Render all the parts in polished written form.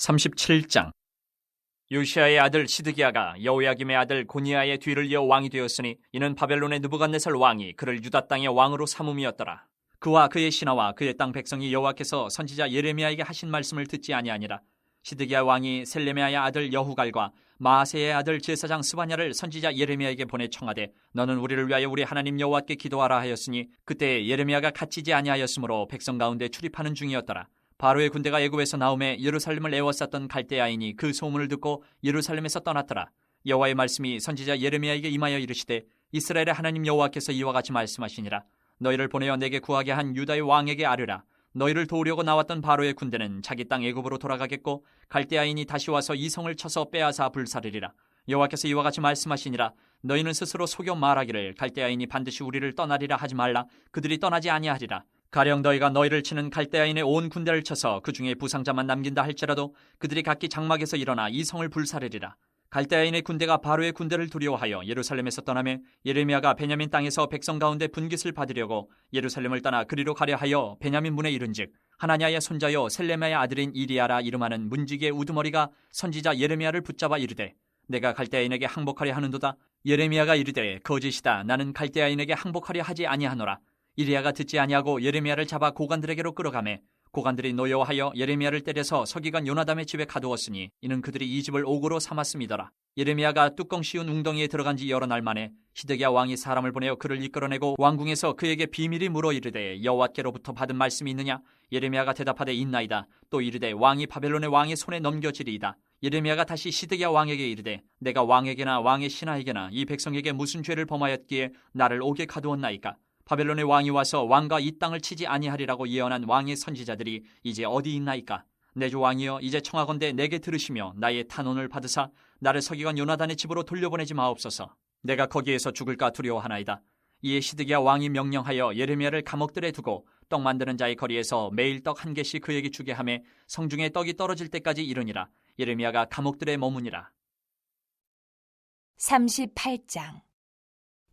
37장. 요시야의 아들 시드기야가 여호야김의 아들 고니야의 뒤를 이어 왕이 되었으니 이는 바벨론의 느부갓네살 왕이 그를 유다 땅의 왕으로 삼음이었더라. 그와 그의 신하와 그의 땅 백성이 여호와께서 선지자 예레미야에게 하신 말씀을 듣지 아니하니라. 시드기야 왕이 셀레메야의 아들 여후갈과 마아세의 아들 제사장 스바냐를 선지자 예레미야에게 보내 청하되 너는 우리를 위하여 우리 하나님 여호와께 기도하라 하였으니 그때 예레미야가 갇히지 아니하였으므로 백성 가운데 출입하는 중이었더라. 바로의 군대가 애굽에서 나오매 예루살렘을 에워쌌던 갈대아인이 그 소문을 듣고 예루살렘에서 떠났더라. 여호와의 말씀이 선지자 예레미야에게 임하여 이르시되 이스라엘의 하나님 여호와께서 이와 같이 말씀하시니라. 너희를 보내어 내게 구하게 한 유다의 왕에게 아뢰라. 너희를 도우려고 나왔던 바로의 군대는 자기 땅 애굽으로 돌아가겠고 갈대아인이 다시 와서 이 성을 쳐서 빼앗아 불사르리라. 여호와께서 이와 같이 말씀하시니라. 너희는 스스로 속여 말하기를 갈대아인이 반드시 우리를 떠나리라 하지 말라. 그들이 떠나지 아니하리라. 가령 너희가 너희를 치는 갈대아인의 온 군대를 쳐서 그 중에 부상자만 남긴다 할지라도 그들이 각기 장막에서 일어나 이 성을 불사르리라. 갈대아인의 군대가 바로의 군대를 두려워하여 예루살렘에서 떠나매 예레미야가 베냐민 땅에서 백성 가운데 분깃을 받으려고 예루살렘을 떠나 그리로 가려 하여 베냐민 문에 이른즉 하나냐의 손자여 셀레메의 아들인 이리야라 이름하는 문지기의 우두머리가 선지자 예레미야를 붙잡아 이르되 내가 갈대아인에게 항복하려 하는도다. 예레미야가 이르되 거짓이다. 나는 갈대아인에게 항복하려 하지 아니하노라. 이리야가 듣지 아니하고 예레미야를 잡아 고관들에게로 끌어가매 고관들이 노여워하여 예레미야를 때려서 서기관 요나담의 집에 가두었으니 이는 그들이 이 집을 옥으로 삼았음이더라. 예레미야가 뚜껑 씌운 웅덩이에 들어간 지 여러 날 만에 시드기야 왕이 사람을 보내어 그를 이끌어내고 왕궁에서 그에게 비밀이 물어 이르되 여호와께로부터 받은 말씀이 있느냐? 예레미야가 대답하되 있나이다. 또 이르되 왕이 바벨론의 왕의 손에 넘겨지리이다. 예레미야가 다시 시드기야 왕에게 이르되 내가 왕에게나 왕의 신하에게나 이 백성에게 무슨 죄를 범하였기에 나를 옥에 가두었나이까? 바벨론의 왕이 와서 왕과 이 땅을 치지 아니하리라고 예언한 왕의 선지자들이 이제 어디 있나이까? 내 주 왕이여 이제 청하건대 내게 들으시며 나의 탄원을 받으사 나를 서기관 요나단의 집으로 돌려보내지 마옵소서. 내가 거기에서 죽을까 두려워하나이다. 이에 시드기야 왕이 명령하여 예레미야를 감옥들에 두고 떡 만드는 자의 거리에서 매일 떡 한 개씩 그에게 주게 하며 성중에 떡이 떨어질 때까지 이르니라. 예레미야가 감옥들에 머무니라. 38장.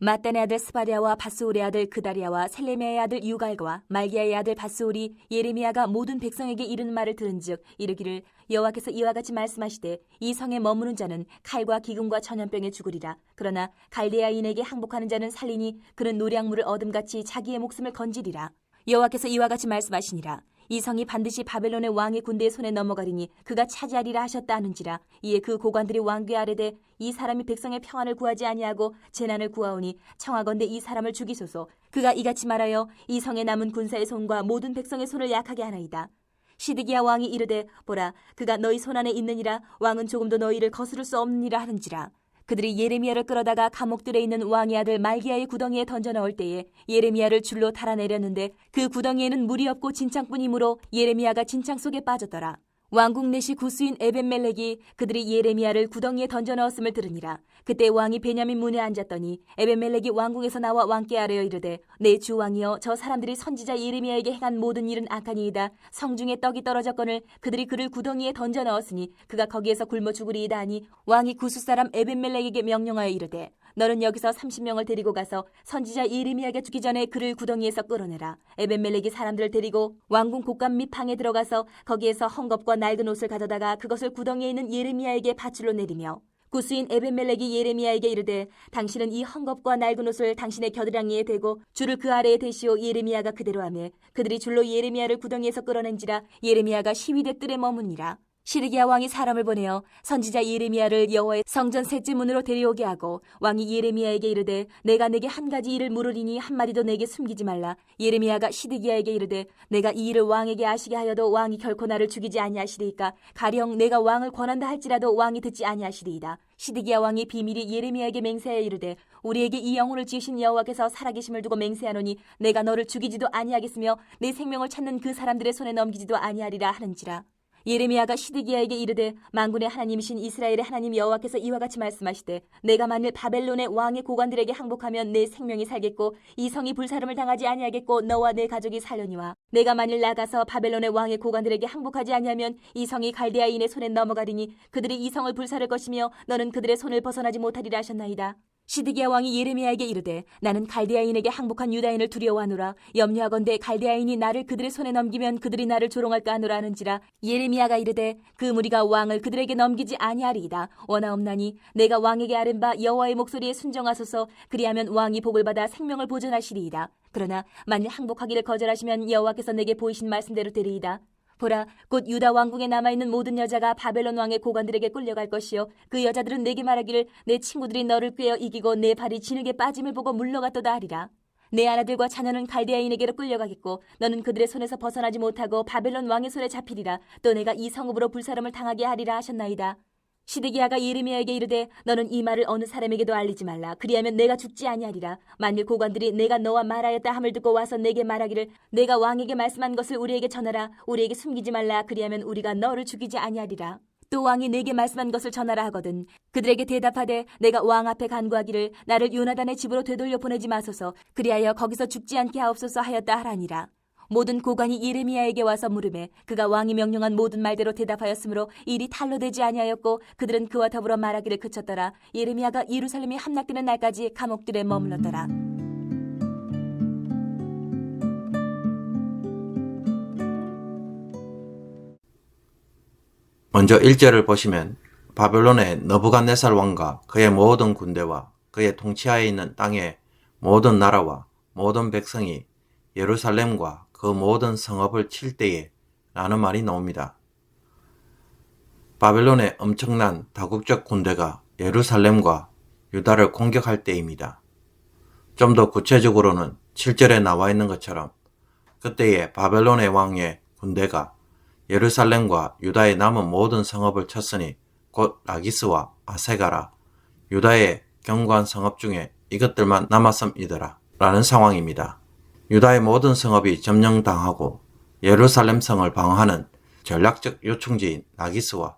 마단의 아들 스바랴와 바스울의 아들 그다리아와 셀레미야의 아들 유갈과 말기야의 아들 바스울이 예레미야가 모든 백성에게 이르는 말을 들은즉 이르기를 여호와께서 이와 같이 말씀하시되 이 성에 머무는 자는 칼과 기근과 전염병에 죽으리라. 그러나 갈대아인에게 항복하는 자는 살리니 그는 노량물을 얻음같이 자기의 목숨을 건지리라. 여호와께서 이와 같이 말씀하시니라. 이 성이 반드시 바벨론의 왕의 군대의 손에 넘어가리니 그가 차지하리라 하셨다 하는지라. 이에 그 고관들이 왕께 아뢰되 이 사람이 백성의 평안을 구하지 아니하고 재난을 구하오니 청하건대 이 사람을 죽이소서. 그가 이같이 말하여 이 성에 남은 군사의 손과 모든 백성의 손을 약하게 하나이다. 시드기야 왕이 이르되 보라 그가 너희 손안에 있느니라. 왕은 조금도 너희를 거스를 수 없느니라 하는지라. 그들이 예레미야를 끌어다가 감옥들에 있는 왕의 아들 말기야의 구덩이에 던져 넣을 때에 예레미야를 줄로 달아내렸는데 그 구덩이에는 물이 없고 진창뿐이므로 예레미야가 진창 속에 빠졌더라. 왕궁 내시 구스인 에벤멜렉이 그들이 예레미야를 구덩이에 던져 넣었음을 들으니라. 그때 왕이 베냐민 문에 앉았더니 에벤멜렉이 왕궁에서 나와 왕께 아뢰어 이르되 내 주 왕이여 저 사람들이 선지자 예레미야에게 행한 모든 일은 악하니이다. 성중에 떡이 떨어졌거늘 그들이 그를 구덩이에 던져 넣었으니 그가 거기에서 굶어 죽으리이다 하니 왕이 구스 사람 에벤멜렉에게 명령하여 이르되 너는 여기서 30명을 데리고 가서 선지자 예레미야가 죽기 전에 그를 구덩이에서 끌어내라. 에벤멜렉이 사람들을 데리고 왕궁 곳간 및 방에 들어가서 거기에서 헝겊과 낡은 옷을 가져다가 그것을 구덩이에 있는 예레미야에게 밧줄로 내리며 구스인 에벤멜렉이 예레미야에게 이르되 당신은 이 헝겊과 낡은 옷을 당신의 겨드랑이에 대고 줄을 그 아래에 대시오. 예레미야가 그대로 하매 그들이 줄로 예레미야를 구덩이에서 끌어낸지라. 예레미야가 시위대 뜰에 머무니라. 시드기야 왕이 사람을 보내어 선지자 예레미야를 여호와의 성전 셋째 문으로 데려오게 하고 왕이 예레미야에게 이르되 내가 내게 한 가지 일을 물으리니 한마디도 내게 숨기지 말라. 예레미야가 시드기야에게 이르되 내가 이 일을 왕에게 아시게 하여도 왕이 결코 나를 죽이지 아니하시리이까? 가령 내가 왕을 권한다 할지라도 왕이 듣지 아니하시리이다. 시드기야 왕이 비밀이 예레미야에게 맹세하여 이르되 우리에게 이 영혼을 지으신 여호와께서 살아계심을 두고 맹세하노니 내가 너를 죽이지도 아니하겠으며 내 생명을 찾는 그 사람들의 손에 넘기지도 아니하리라 하는지라. 예레미야가 시드기야에게 이르되 만군의 하나님이신 이스라엘의 하나님 여호와께서 이와 같이 말씀하시되 내가 만일 바벨론의 왕의 고관들에게 항복하면 내 생명이 살겠고 이 성이 불사름을 당하지 아니하겠고 너와 내 가족이 살려니와 내가 만일 나가서 바벨론의 왕의 고관들에게 항복하지 아니하면 이 성이 갈대아인의 손에 넘어가리니 그들이 이 성을 불사를 것이며 너는 그들의 손을 벗어나지 못하리라 하셨나이다. 시드기야 왕이 예레미야에게 이르되 나는 갈대아인에게 항복한 유다인을 두려워하노라. 염려하건대 갈대아인이 나를 그들의 손에 넘기면 그들이 나를 조롱할까 하노라 하는지라. 예레미야가 이르되 그 무리가 왕을 그들에게 넘기지 아니하리이다. 원하옵나니 내가 왕에게 아뢰는 바 여호와의 목소리에 순종하소서. 그리하면 왕이 복을 받아 생명을 보존하시리이다. 그러나 만일 항복하기를 거절하시면 여호와께서 내게 보이신 말씀대로 되리이다. 보라, 곧 유다 왕궁에 남아있는 모든 여자가 바벨론 왕의 고관들에게 끌려갈 것이요 그 여자들은 내게 말하기를 내 친구들이 너를 꿰어 이기고 내 발이 진흙에 빠짐을 보고 물러갔도다 하리라. 내 아나들과 자녀는 갈대아인에게로 끌려가겠고 너는 그들의 손에서 벗어나지 못하고 바벨론 왕의 손에 잡히리라. 또 내가 이 성읍으로 불사름을 당하게 하리라 하셨나이다. 시드기야가 예레미야에게 이르되 너는 이 말을 어느 사람에게도 알리지 말라. 그리하면 내가 죽지 아니하리라. 만일 고관들이 내가 너와 말하였다 함을 듣고 와서 내게 말하기를 내가 왕에게 말씀한 것을 우리에게 전하라. 우리에게 숨기지 말라. 그리하면 우리가 너를 죽이지 아니하리라. 또 왕이 내게 말씀한 것을 전하라 하거든 그들에게 대답하되 내가 왕 앞에 간구하기를 나를 요나단의 집으로 되돌려 보내지 마소서. 그리하여 거기서 죽지 않게 하옵소서 하였다 하라니라. 모든 고관이 예레미야에게 와서 물으매 그가 왕이 명령한 모든 말대로 대답하였으므로 일이 탈로 되지 아니하였고 그들은 그와 더불어 말하기를 그쳤더라. 예레미야가 예루살렘이 함락되는 날까지 감옥들에 머물렀더라. 먼저 1절을 보시면 바벨론의 느부갓네살 왕과 그의 모든 군대와 그의 통치하에 있는 땅의 모든 나라와 모든 백성이 예루살렘과 그 모든 성읍을 칠 때에 라는 말이 나옵니다. 바벨론의 엄청난 다국적 군대가 예루살렘과 유다를 공격할 때입니다. 좀 더 구체적으로는 7절에 나와 있는 것처럼 그때에 바벨론의 왕의 군대가 예루살렘과 유다의 남은 모든 성읍을 쳤으니 곧 라기스와 아세가라 유다의 견고한 성읍 중에 이것들만 남았음이더라 라는 상황입니다. 유다의 모든 성읍이 점령당하고 예루살렘 성을 방어하는 전략적 요충지인 라기스와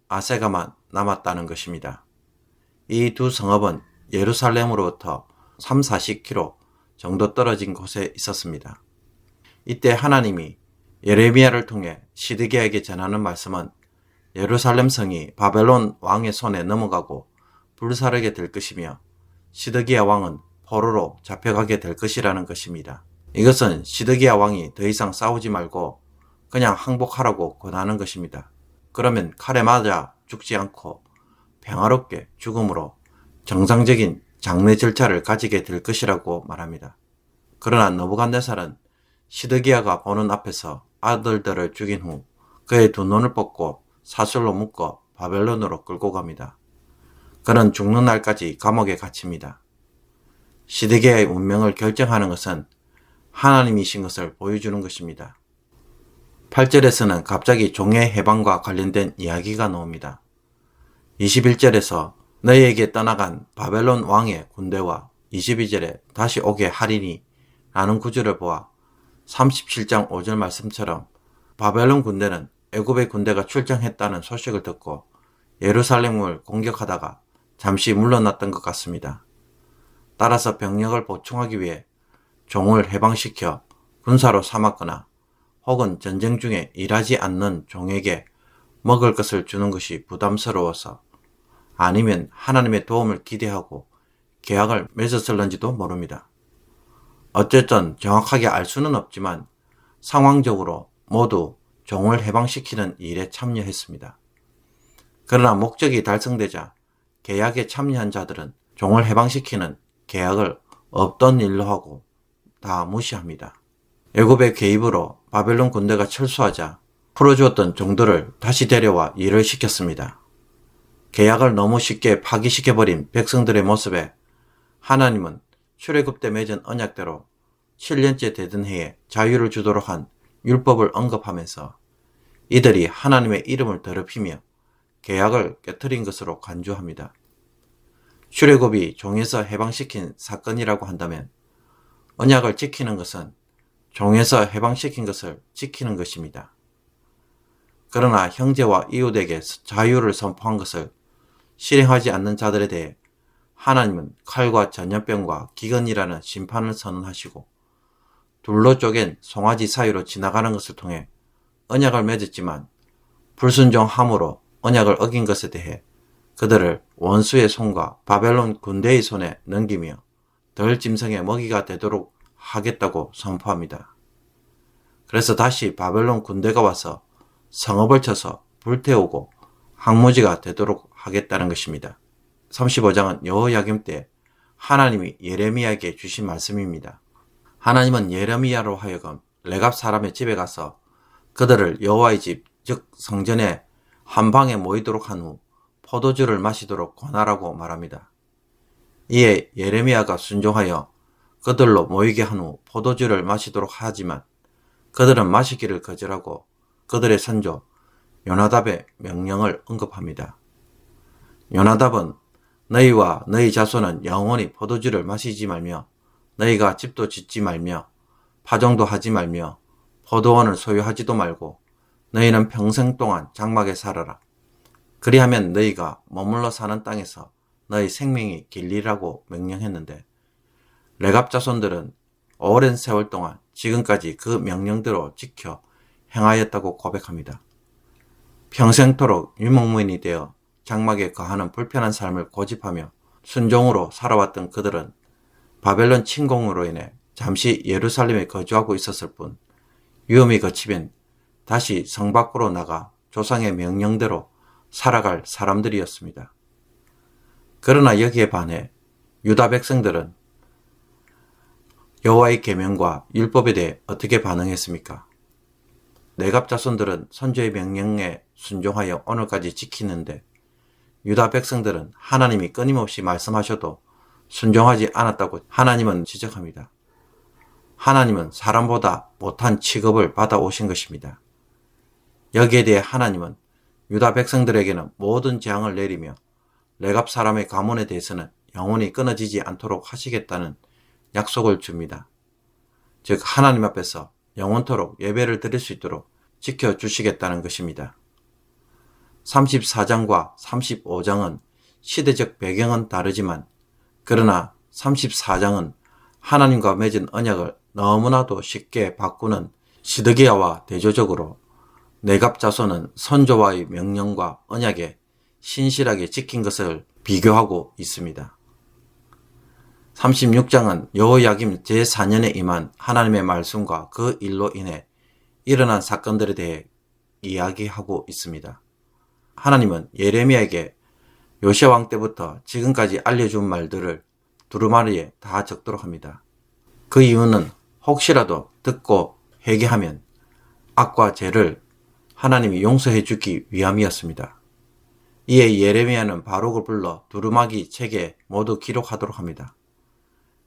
아세가만 남았다는 것입니다. 이 두 성읍은 예루살렘으로부터 30-40km 정도 떨어진 곳에 있었습니다. 이때 하나님이 예레미야를 통해 시드기야에게 전하는 말씀은 예루살렘 성이 바벨론 왕의 손에 넘어가고 불사르게 될 것이며 시드기야 왕은 포로로 잡혀가게 될 것이라는 것입니다. 이것은 시드기야 왕이 더 이상 싸우지 말고 그냥 항복하라고 권하는 것입니다. 그러면 칼에 맞아 죽지 않고 평화롭게 죽음으로 정상적인 장례 절차를 가지게 될 것이라고 말합니다. 그러나 느부갓네살은 시드기야가 보는 앞에서 아들들을 죽인 후 그의 두 눈을 뽑고 사슬로 묶어 바벨론으로 끌고 갑니다. 그는 죽는 날까지 감옥에 갇힙니다. 시드기야의 운명을 결정하는 것은 하나님이신 것을 보여주는 것입니다. 8절에서는 갑자기 종의 해방과 관련된 이야기가 나옵니다. 21절에서 너희에게 떠나간 바벨론 왕의 군대와 22절에 다시 오게 하리니 라는 구절을 보아 37장 5절 말씀처럼 바벨론 군대는 애굽의 군대가 출정했다는 소식을 듣고 예루살렘을 공격하다가 잠시 물러났던 것 같습니다. 따라서 병력을 보충하기 위해 종을 해방시켜 군사로 삼았거나 혹은 전쟁 중에 일하지 않는 종에게 먹을 것을 주는 것이 부담스러워서 아니면 하나님의 도움을 기대하고 계약을 맺었을는지도 모릅니다. 어쨌든 정확하게 알 수는 없지만 상황적으로 모두 종을 해방시키는 일에 참여했습니다. 그러나 목적이 달성되자 계약에 참여한 자들은 종을 해방시키는 계약을 없던 일로 하고 다 무시합니다. 애굽의 개입으로 바벨론 군대가 철수하자 풀어주었던 종들을 다시 데려와 일을 시켰습니다. 계약을 너무 쉽게 파기시켜버린 백성들의 모습에 하나님은 출애굽 때 맺은 언약대로 7년째 되던 해에 자유를 주도록 한 율법을 언급하면서 이들이 하나님의 이름을 더럽히며 계약을 깨트린 것으로 간주합니다. 출애굽이 종에서 해방시킨 사건이라고 한다면 언약을 지키는 것은 종에서 해방시킨 것을 지키는 것입니다. 그러나 형제와 이웃에게 자유를 선포한 것을 실행하지 않는 자들에 대해 하나님은 칼과 전염병과 기근이라는 심판을 선언하시고 둘로 쪼갠 송아지 사이로 지나가는 것을 통해 언약을 맺었지만 불순종함으로 언약을 어긴 것에 대해 그들을 원수의 손과 바벨론 군대의 손에 넘기며 덜 짐승의 먹이가 되도록 하겠다고 선포합니다. 그래서 다시 바벨론 군대가 와서 성읍을 쳐서 불태우고 황무지가 되도록 하겠다는 것입니다. 35장은 여호야김 때 하나님이 예레미야에게 주신 말씀입니다. 하나님은 예레미야로 하여금 레갑 사람의 집에 가서 그들을 여호와의 집, 즉 성전에 한 방에 모이도록 한 후 포도주를 마시도록 권하라고 말합니다. 이에 예레미야가 순종하여 그들로 모이게 한 후 포도주를 마시도록 하지만 그들은 마시기를 거절하고 그들의 선조 요나답의 명령을 언급합니다. 요나답은 너희와 너희 자손은 영원히 포도주를 마시지 말며 너희가 집도 짓지 말며 파종도 하지 말며 포도원을 소유하지도 말고 너희는 평생 동안 장막에 살아라. 그리하면 너희가 머물러 사는 땅에서 너희 생명이 길리라고 명령했는데 레갑 자손들은 오랜 세월 동안 지금까지 그 명령대로 지켜 행하였다고 고백합니다. 평생토록 유목민이 되어 장막에 거하는 불편한 삶을 고집하며 순종으로 살아왔던 그들은 바벨론 침공으로 인해 잠시 예루살렘에 거주하고 있었을 뿐 위험이 거치면 다시 성 밖으로 나가 조상의 명령대로 살아갈 사람들이었습니다. 그러나 여기에 반해 유다 백성들은 여호와의 계명과 율법에 대해 어떻게 반응했습니까? 레갑 자손들은 선조의 명령에 순종하여 오늘까지 지키는데 유다 백성들은 하나님이 끊임없이 말씀하셔도 순종하지 않았다고 하나님은 지적합니다. 하나님은 사람보다 못한 취급을 받아오신 것입니다. 여기에 대해 하나님은 유다 백성들에게는 모든 재앙을 내리며 레갑 사람의 가문에 대해서는 영원히 끊어지지 않도록 하시겠다는 약속을 줍니다. 즉 하나님 앞에서 영원토록 예배를 드릴 수 있도록 지켜주시겠다는 것입니다. 34장과 35장은 시대적 배경은 다르지만 그러나 34장은 하나님과 맺은 언약을 너무나도 쉽게 바꾸는 시드기야와 대조적으로 레갑 자손은 선조와의 명령과 언약에 신실하게 지킨 것을 비교하고 있습니다. 36장은 여호야김 제4년에 임한 하나님의 말씀과 그 일로 인해 일어난 사건들에 대해 이야기하고 있습니다. 하나님은 예레미야에게 요시야 왕 때부터 지금까지 알려준 말들을 두루마리에 다 적도록 합니다. 그 이유는 혹시라도 듣고 회개하면 악과 죄를 하나님이 용서해 주기 위함이었습니다. 이에 예레미야는 바룩을 불러 두루마기 책에 모두 기록하도록 합니다.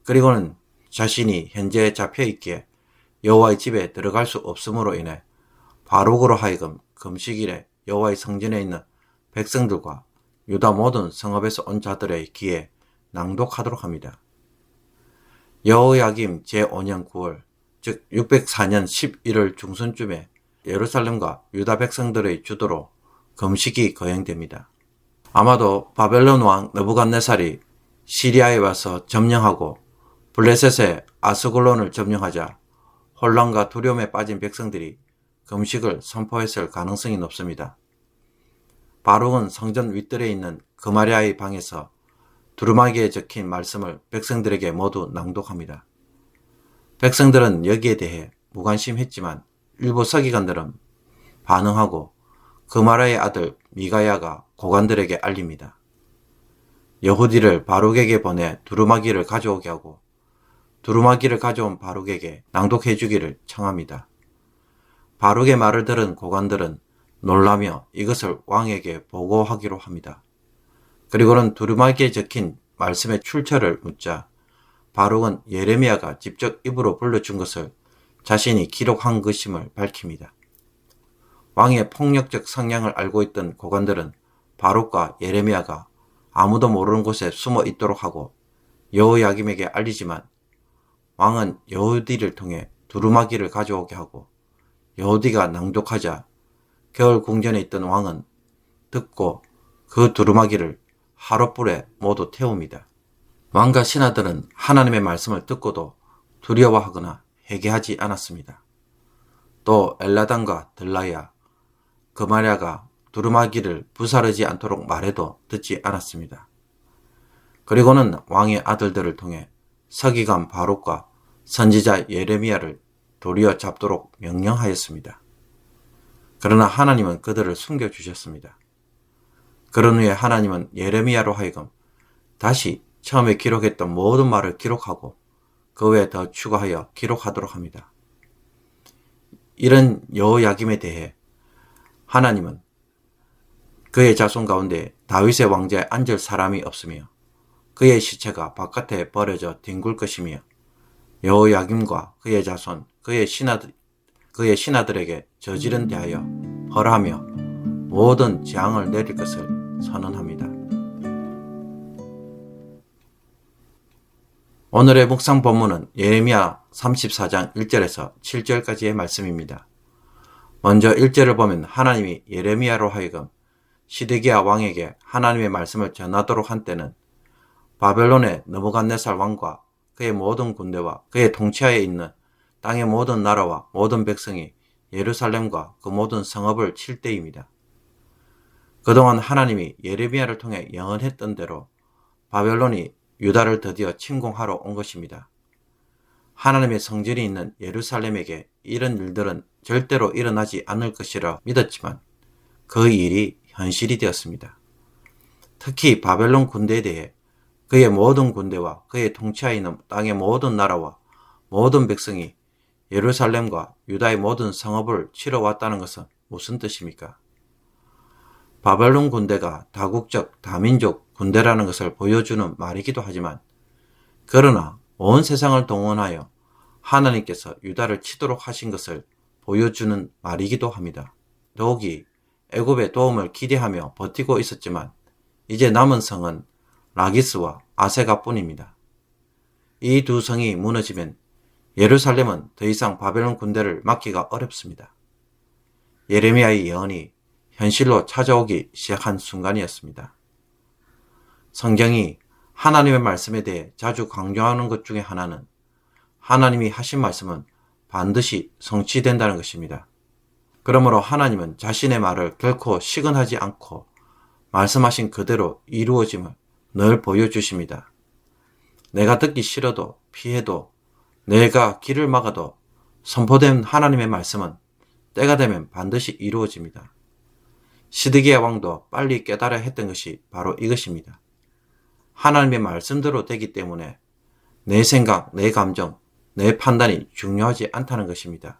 그리고는 자신이 현재 잡혀있기에 여호와의 집에 들어갈 수 없음으로 인해 바룩으로 하여금 금식일에 여호와의 성전에 있는 백성들과 유다 모든 성읍에서 온 자들의 귀에 낭독하도록 합니다. 여호야김 제5년 9월 즉 604년 11월 중순쯤에 예루살렘과 유다 백성들의 주도로 금식이 거행됩니다. 아마도 바벨론 왕 느부갓네살이 시리아에 와서 점령하고 블레셋의 아스글론을 점령하자 혼란과 두려움에 빠진 백성들이 금식을 선포했을 가능성이 높습니다. 바룩은 성전 윗뜰에 있는 그마랴의 방에서 두루마기에 적힌 말씀을 백성들에게 모두 낭독합니다. 백성들은 여기에 대해 무관심했지만 일부 서기관들은 반응하고 그마랴의 아들 미가야가 고관들에게 알립니다. 여후디를 바룩에게 보내 두루마기를 가져오게 하고 두루마기를 가져온 바룩에게 낭독해 주기를 청합니다. 바룩의 말을 들은 고관들은 놀라며 이것을 왕에게 보고하기로 합니다. 그리고는 두루마기에 적힌 말씀의 출처를 묻자 바룩은 예레미야가 직접 입으로 불러준 것을 자신이 기록한 것임을 밝힙니다. 왕의 폭력적 성향을 알고 있던 고관들은 바룩과 예레미야가 아무도 모르는 곳에 숨어 있도록 하고 여호야김에게 알리지만 왕은 여후디를 통해 두루마기를 가져오게 하고 여후디가 낭독하자 겨울 궁전에 있던 왕은 듣고 그 두루마기를 하룻불에 모두 태웁니다. 왕과 신하들은 하나님의 말씀을 듣고도 두려워하거나 회개하지 않았습니다. 또 엘라단과 들라야, 그마랴가 두루마기를 부사르지 않도록 말해도 듣지 않았습니다. 그리고는 왕의 아들들을 통해 서기관 바룩과 선지자 예레미야를 도리어 잡도록 명령하였습니다. 그러나 하나님은 그들을 숨겨주셨습니다. 그런 후에 하나님은 예레미야로 하여금 다시 처음에 기록했던 모든 말을 기록하고 그 외에 더 추가하여 기록하도록 합니다. 이런 여호야김에 대해 하나님은 그의 자손 가운데 다윗의 왕좌에 앉을 사람이 없으며 그의 시체가 바깥에 버려져 뒹굴 것이며 여호야김과 그의 자손, 그의 신하들에게 저지른 대하여 벌하며 모든 재앙을 내릴 것을 선언합니다. 오늘의 묵상 본문은 예레미야 34장 1절에서 7절까지의 말씀입니다. 먼저 1절을 보면 하나님이 예레미야로 하여금 시드기야 왕에게 하나님의 말씀을 전하도록 한 때는 바벨론의 느부갓네살 왕과 그의 모든 군대와 그의 통치하에 있는 땅의 모든 나라와 모든 백성이 예루살렘과 그 모든 성읍을 칠 때입니다. 그동안 하나님이 예레미야를 통해 예언했던 대로 바벨론이 유다를 드디어 침공하러 온 것입니다. 하나님의 성전이 있는 예루살렘에게 이런 일들은 절대로 일어나지 않을 것이라 믿었지만 그 일이 현실이 되었습니다. 특히 바벨론 군대에 대해 그의 모든 군대와 그의 통치하에 있는 땅의 모든 나라와 모든 백성이 예루살렘과 유다의 모든 성읍을 치러 왔다는 것은 무슨 뜻입니까? 바벨론 군대가 다국적, 다민족 군대라는 것을 보여주는 말이기도 하지만 그러나 온 세상을 동원하여 하나님께서 유다를 치도록 하신 것을 보여주는 말이기도 합니다. 더욱이 애굽의 도움을 기대하며 버티고 있었지만 이제 남은 성은 라기스와 아세가뿐입니다. 이 두 성이 무너지면 예루살렘은 더 이상 바벨론 군대를 막기가 어렵습니다. 예레미야의 예언이 현실로 찾아오기 시작한 순간이었습니다. 성경이 하나님의 말씀에 대해 자주 강조하는 것 중에 하나는 하나님이 하신 말씀은 반드시 성취된다는 것입니다. 그러므로 하나님은 자신의 말을 결코 시건하지 않고 말씀하신 그대로 이루어짐을 늘 보여주십니다. 내가 듣기 싫어도 피해도 내가 길을 막아도 선포된 하나님의 말씀은 때가 되면 반드시 이루어집니다. 시드기야 왕도 빨리 깨달아야 했던 것이 바로 이것입니다. 하나님의 말씀대로 되기 때문에 내 생각, 내 감정, 내 판단이 중요하지 않다는 것입니다.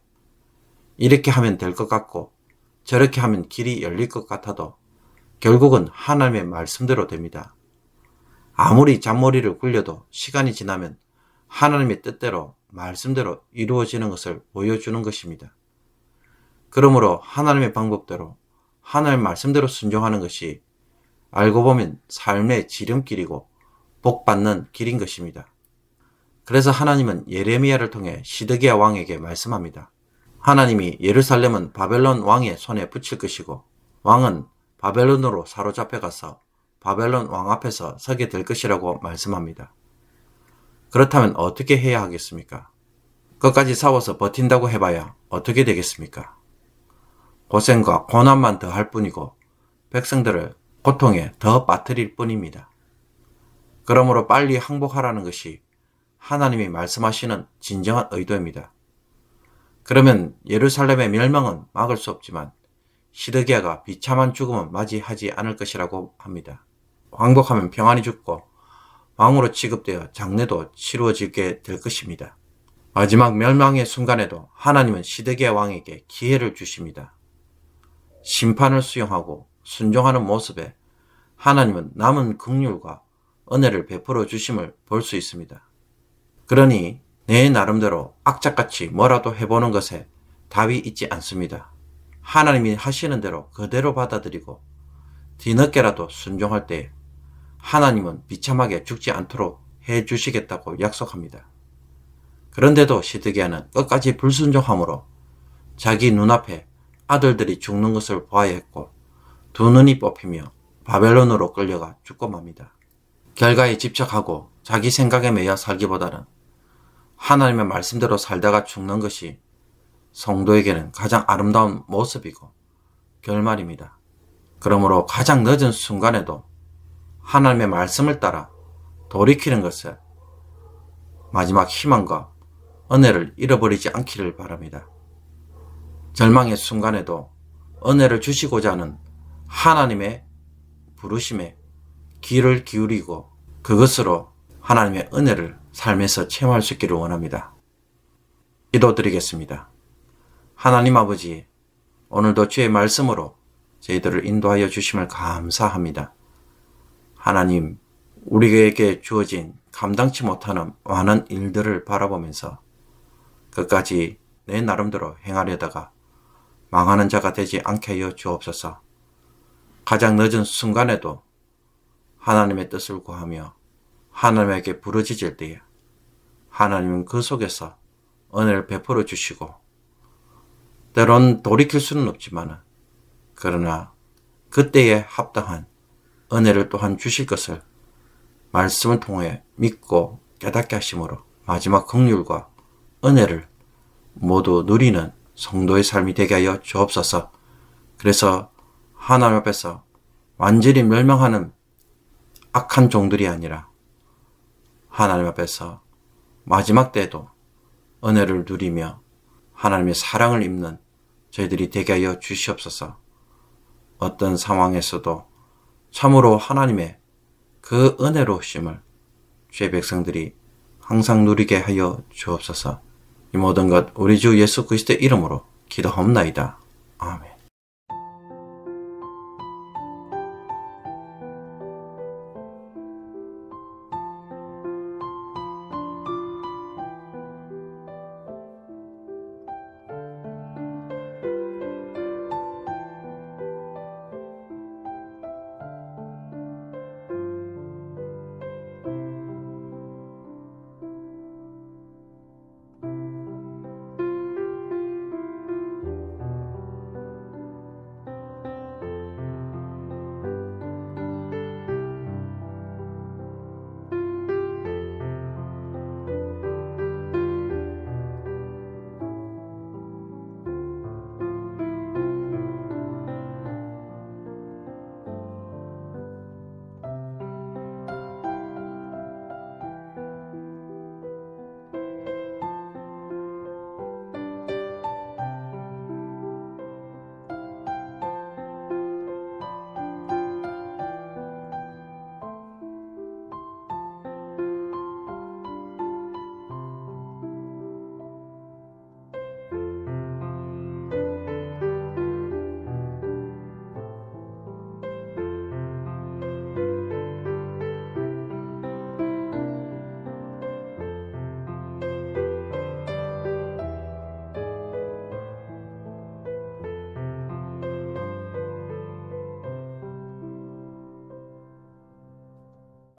이렇게 하면 될 것 같고 저렇게 하면 길이 열릴 것 같아도 결국은 하나님의 말씀대로 됩니다. 아무리 잔머리를 굴려도 시간이 지나면 하나님의 뜻대로 말씀대로 이루어지는 것을 보여주는 것입니다. 그러므로 하나님의 방법대로 하나님의 말씀대로 순종하는 것이 알고 보면 삶의 지름길이고 복받는 길인 것입니다. 그래서 하나님은 예레미야를 통해 시드기야 왕에게 말씀합니다. 하나님이 예루살렘은 바벨론 왕의 손에 붙일 것이고 왕은 바벨론으로 사로잡혀 가서 바벨론 왕 앞에서 서게 될 것이라고 말씀합니다. 그렇다면 어떻게 해야 하겠습니까? 끝까지 싸워서 버틴다고 해봐야 어떻게 되겠습니까? 고생과 고난만 더할 뿐이고 백성들을 고통에 더 빠뜨릴 뿐입니다. 그러므로 빨리 항복하라는 것이 하나님이 말씀하시는 진정한 의도입니다. 그러면 예루살렘의 멸망은 막을 수 없지만 시드기야가 비참한 죽음은 맞이하지 않을 것이라고 합니다. 항복하면 평안히 죽고 왕으로 취급되어 장례도 치루어지게 될 것입니다. 마지막 멸망의 순간에도 하나님은 시드기야 왕에게 기회를 주십니다. 심판을 수용하고 순종하는 모습에 하나님은 남은 긍휼과 은혜를 베풀어 주심을 볼 수 있습니다. 그러니 내 나름대로 악착같이 뭐라도 해보는 것에 답이 있지 않습니다. 하나님이 하시는 대로 그대로 받아들이고 뒤늦게라도 순종할 때 하나님은 비참하게 죽지 않도록 해주시겠다고 약속합니다. 그런데도 시드기야는 끝까지 불순종함으로 자기 눈앞에 아들들이 죽는 것을 보아야 했고 두 눈이 뽑히며 바벨론으로 끌려가 죽고 맙니다. 결과에 집착하고 자기 생각에 매여 살기보다는 하나님의 말씀대로 살다가 죽는 것이 성도에게는 가장 아름다운 모습이고 결말입니다. 그러므로 가장 늦은 순간에도 하나님의 말씀을 따라 돌이키는 것을 마지막 희망과 은혜를 잃어버리지 않기를 바랍니다. 절망의 순간에도 은혜를 주시고자 하는 하나님의 부르심에 귀를 기울이고 그것으로 하나님의 은혜를 삶에서 체험할 수 있기를 원합니다. 기도드리겠습니다. 하나님 아버지, 오늘도 주의 말씀으로 저희들을 인도하여 주심을 감사합니다. 하나님, 우리에게 주어진 감당치 못하는 많은 일들을 바라보면서 끝까지 내 나름대로 행하려다가 망하는 자가 되지 않게 하여 주옵소서. 가장 늦은 순간에도 하나님의 뜻을 구하며 하나님에게 부르짖을 때에 하나님은 그 속에서 은혜를 베풀어 주시고 때론 돌이킬 수는 없지만 그러나 그때에 합당한 은혜를 또한 주실 것을 말씀을 통해 믿고 깨닫게 하심으로 마지막 긍휼과 은혜를 모두 누리는 성도의 삶이 되게 하여 주옵소서. 그래서 하나님 앞에서 완전히 멸망하는 악한 종들이 아니라 하나님 앞에서 마지막 때에도 은혜를 누리며 하나님의 사랑을 입는 저희들이 되게 하여 주시옵소서. 어떤 상황에서도 참으로 하나님의 그 은혜로우심을 주의 백성들이 항상 누리게 하여 주옵소서. 이 모든 것 우리 주 예수 그리스도의 이름으로 기도하옵나이다. 아멘.